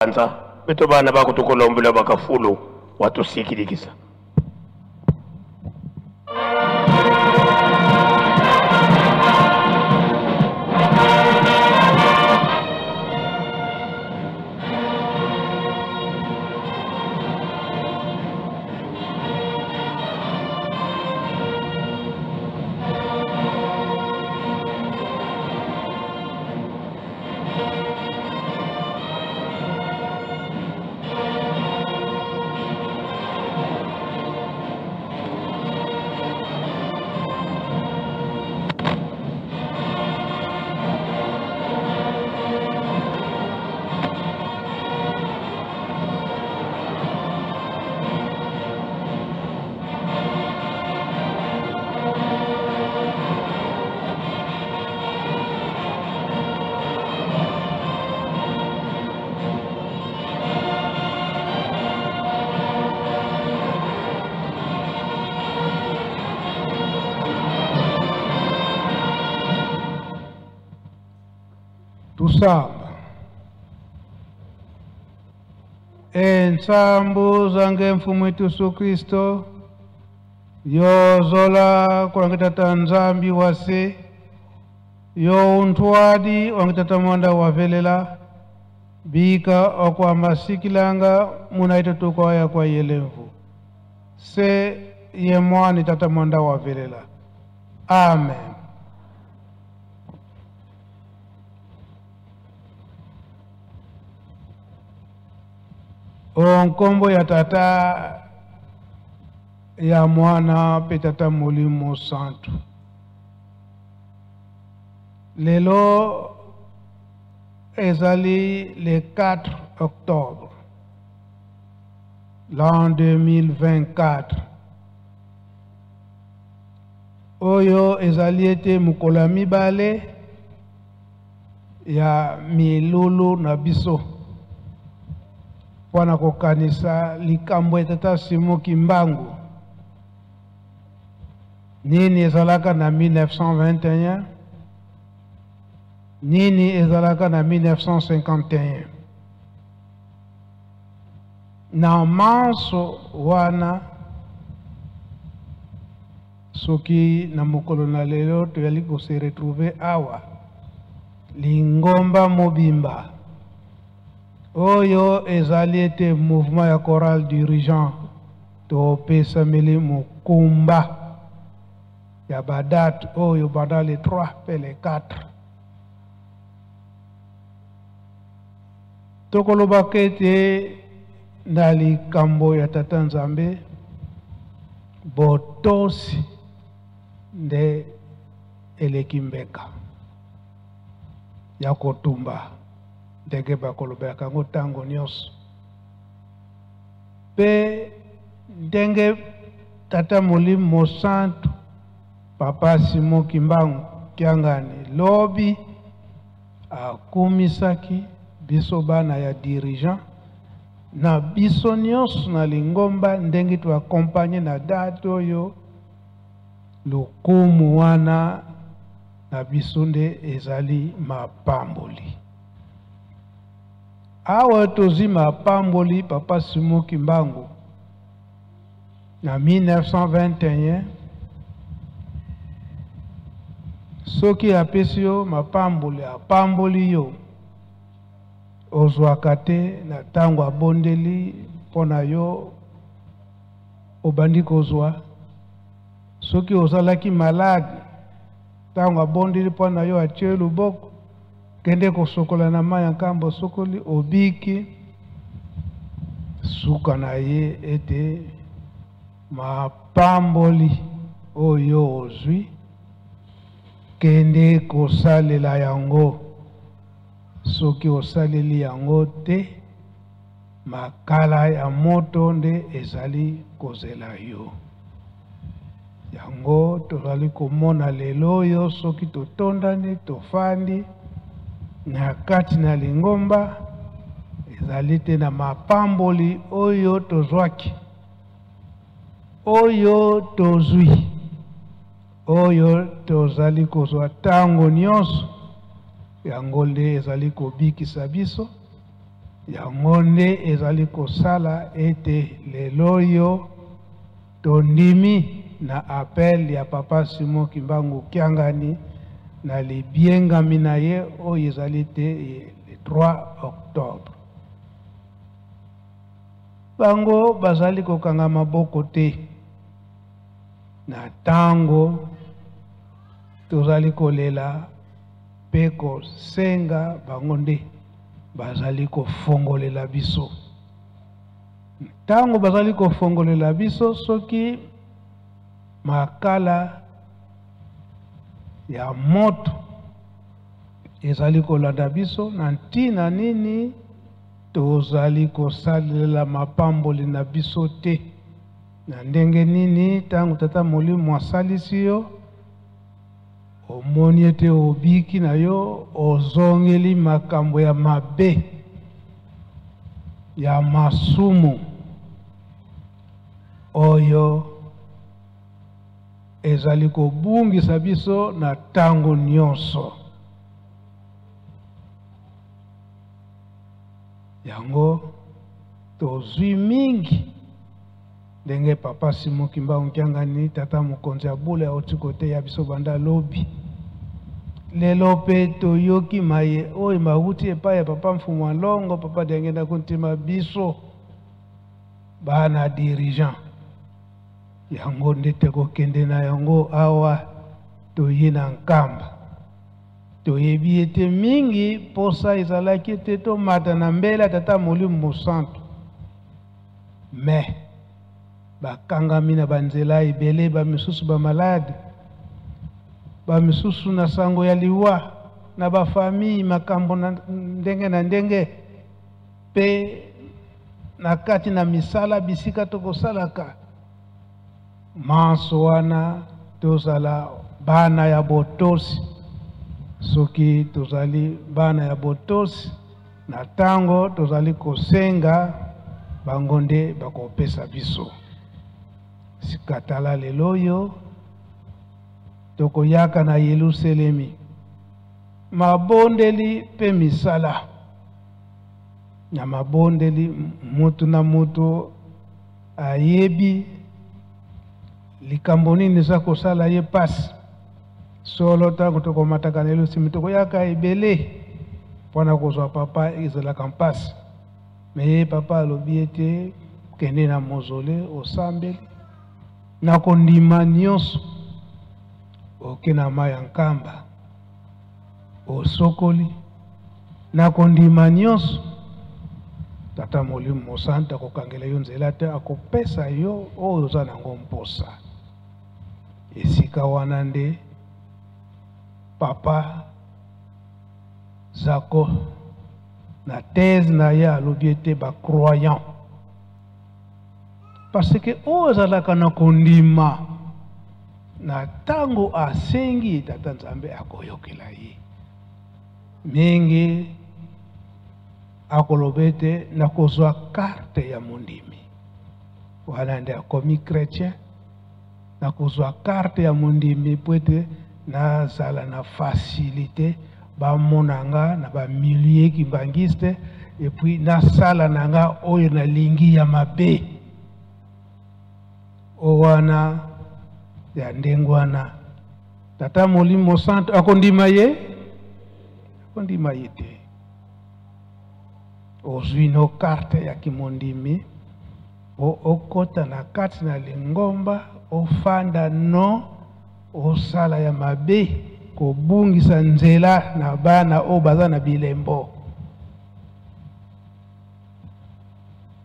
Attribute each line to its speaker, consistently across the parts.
Speaker 1: anza beto bana bakutukolombela bakafulu watusikirikisa.
Speaker 2: Tusamba ensambu zange mfumu wetu Yesu Kristo yozola kulangitata nzambi wase yo untwadi wangitata mwanda wavelela bika okwa masikilanga munaita tuko ya kwa yelevu se ye mwani tata mwanda wavelela. Amen. Onkombo ya tata ya mwana pe tata Molimo Santo. Lelo ezali le 4 octobre l'an 2024. Oyo ezali ete mukola mibale ya milulu na biso. Wana kokanisa likambo etata Simon Kimbangu. Nini ezalaka na 1921, nini ezalaka na 1951. Na manso wana soki na mokolo na lelo toyali ko se retrouver awa lingomba mobimba oyo ezali ete mouvement ya choral dirigeant to pesa mele mukumba ya badate oyo banda le 3 pe le 4 tokoloba kete na likambo ya tata Nzambe botosi nde elekimbeka ya kotumba ndenge bakolobelaka yango ntango nyonso pe ndenge tata Molimo Santo papa Simon Kimbangu Kiangani lobi akumisaki biso bana ya dirigeant na biso nyonso na lingomba ndenge tu akompanye na date oyo lokumu wana na biso nde ezali mapamboli. Awa tozi mapamboli papa Simon Kimbangu na 1921 soki apesi yo mapamboli apamboli yo ozwaka te na ntango abondeli mpona yo obandi kozwa soki ozalaki malade ntango abondeli mpona yo atie luboko kende kosokola na mai ya nkambo sokoli obiki suka na ye ete mapamboli oyo ozwi kende kosalela yango soki osaleli yango te makala ya moto nde ezali kozela yo. Yango tozali komona lelo oyo soki totondani tofandi na kati na lingomba ezali te na mapamboli oyo tozwaki oyo tozwi oyo tozali kozwa ntango nyonso yango nde ezali kobikisa biso yango nde ezali kosala ete lelo oyo tondimi na appel ya Papa Simon Kimbangu Kiangani na libiengami na ye oyo ezali te le 3 octobre. Bango bazali kokanga maboko te na tango tozali kolela pe kosenga bango nde bazali kofongolela biso. Tango bazali kofongolela biso soki makala ya moto ezali kolanda biso na ntina nini tozali kosalela mapamboli na biso te. Na ndenge nini tango Tata Molimo asalisi yo omoni ete obiki na yo ozongeli makambo ya mabe ya masumu oyo ezali kobungisa biso na tango nyonso. Yango tozwi mingi ndenge Papa Simon Kimbangu Kiangani tata mokonzi ya bula ya otikote ya biso banda lobi. Lelo pe toyoki maye oyo mauti epai ya Papa Mfumu Alongo, Papa Dengenda Kuntima biso bana dirigeant. Yango ndete kokende na yango awa toye na nkamba. Toyebi ete mingi posa ezalaki ete tomata na mbela Tata Molimo Mosantu. Me bakangami na banzela ebele, bamisusu bamalade, bamisusu na sango ya liwa, na bafamille makambo na ndenge pe na kati na misala bisika tokosalaka manso wana tozala bana ya botosi. Soki tozali bana ya botosi na tango tozali kosenga bango nde bakopesa biso. Sikatala lelo yo tokoyaka na Yerusalemi mabondeli pe misala na mabondeli mutu na mutu ayebi likambo nini za kosala ye pasi. Solo tango tokomataka na Yerusalemi tokoyaka ebele mpona kozwa papa ezalaka mpasi. Me papa alobi ete kende na mozole osambeli na kondima nyonso oke na mai ya nkamba osokoli na kondima nyonso Tata Molimo Mosantu akokangela yo nzela te, akopesa yo oyo oza nango mposa. Esika wana nde papa zako na thèse na ye alobi ete bacroyant parce que oyo azalaka na kondima na tango asengi Tata Nzambe akoyokela ye. Mingi akoloba ete na kozwa karte ya mondimi wana nde akomi chrétien, na kozwa karte ya mondimi po ete nazala na facilité bamonanga na bamilie kimbangiste epuis nasala nanga oyo nalingi ya mabe. Owana ya ndenge wana Tata Molimo Mosantu akondima ye? Akondima ye te. Ozwi no karte ya kimondimi okota na kati na lingomba ofanda no osala ya mabe kobungisa nzela na bana o baza na bilembo.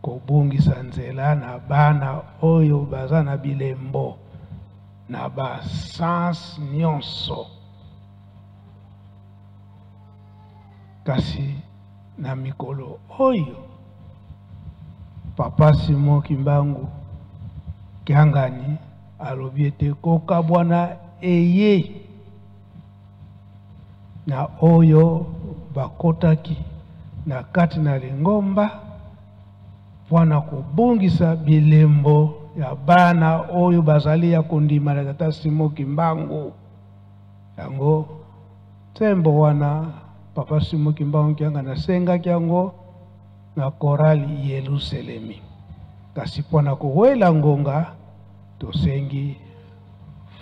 Speaker 2: Kobungisa nzela na bana oyo baza na bilembo na ba sens nyonso. Kasi na mikolo oyo Papa Simon Kimbangu Kiangani alobi ete kokabwana eye na oyo bakotaki na kati na lingomba wana kubungisa bilembo ya bana oyo bazali ya kondima na Tata Simon Kimbangu. Yango tembo wana Papa Simon Kimbangu Kiangani asenga kiango na korali Yerusalemi. Kasi pona kuwela ngonga tosengi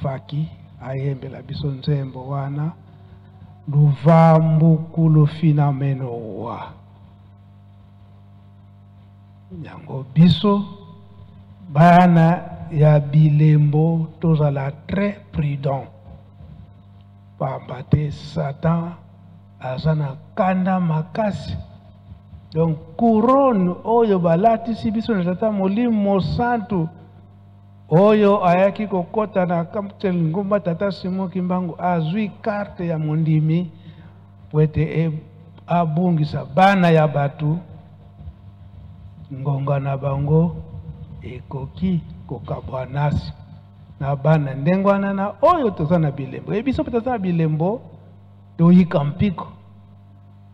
Speaker 2: Faki ayembela biso nzembo wana luvambu kulufina meno wa yango biso bana ya bilembo tozala très prudent pamba te Satan aza na kanda makasi. Donc couronne oyo balatisi biso na Tata Molimo Santu oyo ayaki kokota na Kaptel Ngumba Tata Simon Kimbangu azwi carte ya mondimi pwete abungisa bana ya batu ngonga na bango ekoki kokabwa nasi na bana ndengwana na oyo toza na bilembo ebiso toza na bilembo toyika mpiko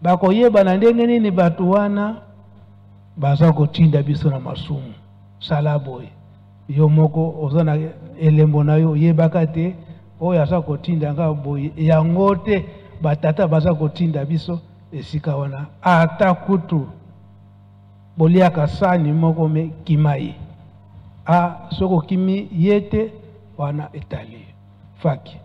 Speaker 2: bakoyeba na ndenge nini batu wana baza kotinda biso na masumu sala boye yo moko oza na elembo na yo yebaka te oyo aza kotinda nga boye yango te batata baza kotinda biso esika wana ata kutu boliaka sani moko me kimaye soko kimi yete wana etali Faki.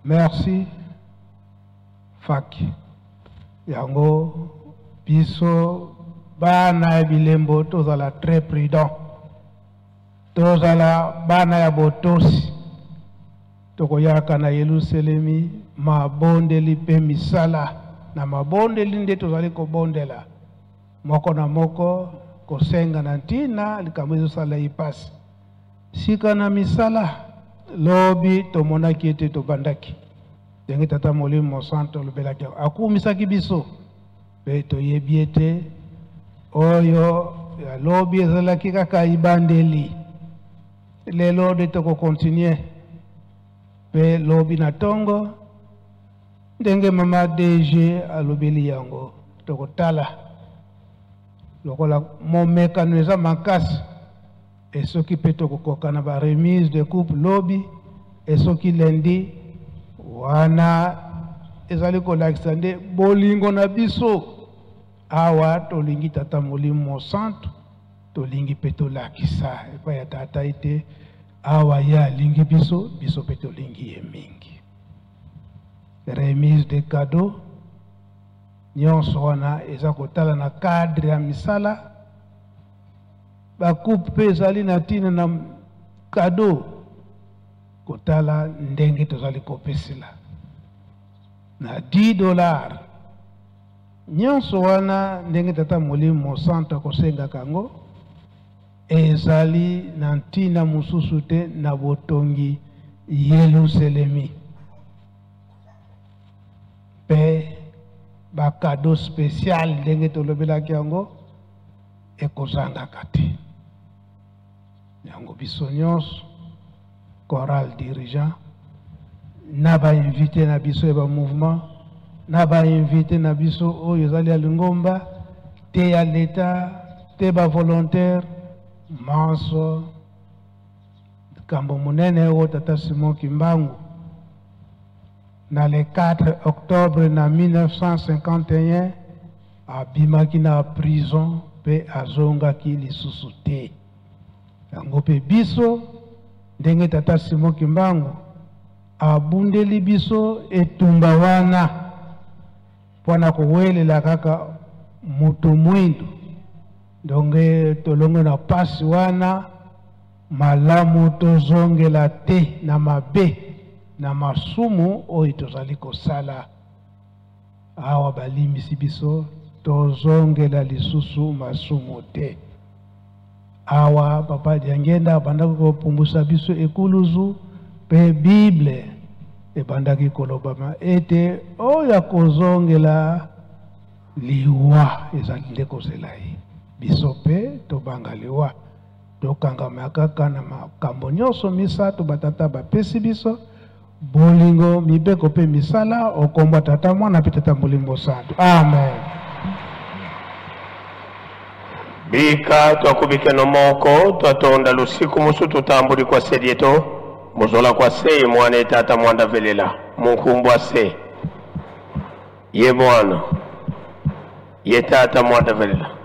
Speaker 2: Merci Faki. Yango biso bana ya bilembo tozala très prudent. Tozala bana ya botosi. Tokoyaka na Yerusalemi mabondeli pe misala na mabondeli nde tozali kobondela. Moko na moko kosenga na ntina likambo ezosala ipasi. Sika na misala lobi tomonaki ete tobandaki. Ndenge Tata Molimo Santu lobelaki akumisaki biso pe toyebi ete oyo ya lobi ezalaki kaka ibandeli. Lelo de toko continue pe lobi na tongo ndenge mama DG alobeli yango toko tala lokola mon mécanisme makasi et ce qui peut tokokoka na ba remise de coupe lobby et ce qui lundi wana ezali kolakisa nde bolingo na biso awa tolingi tata molimo santo tolingi pe tolakisa epai ya tata ete awa ye alingi biso biso pe tolingi ye mingi. Remise de cadeaux nyonso wana eza kotala na cadre ya misala bakupe mpe ezali na ntina na cadeau kotala ndenge tozali kopesela na $10 nyonso wana ndenge tata molimo santo akosengaka yango ezali na ntina mosusu te na botongi Yelusalemi pe ba cadeau spécial ndenge tolobelaki yango ekozangaka te yango biso nyonso choral dirigeant na ba invité na biso ya ba mouvement na ba invité na biso oyo ezali ya Lingomba te ya l'État te ba volontaire manso kambo munene oyo tata Simon Kimbangu na le 4 octobre na 1951 abimaki na prison pe azongaki lisusu te yango pe biso ndenge tata Simon Kimbangu abundeli biso etumba wana mpona kowelela kaka moto mwindu donge tolongo na pasi wana malamu tozongela te na mabe na masumu oyo tozali kosala awa balimbisi biso tozongela lisusu masumu te awa papa Diangenda abandaki kopumbusa biso ekuluzu pe Bible ebandaki kolobama ete oyo akozongela liwa ezali nde kozela ye biso pe tobanga liwa tokangama kaka na makambo nyonso misato batata bapesi biso bolingo mibeko pe misala okomba tata mwana pe tata molimo santo amen.
Speaker 1: Bika twakubike no moko twatonda lusiku musu tutambuli kwa sedieto muzola kwa sei mwane tata mwanda velela munkumbwa se ye bwana ye tata mwanda velela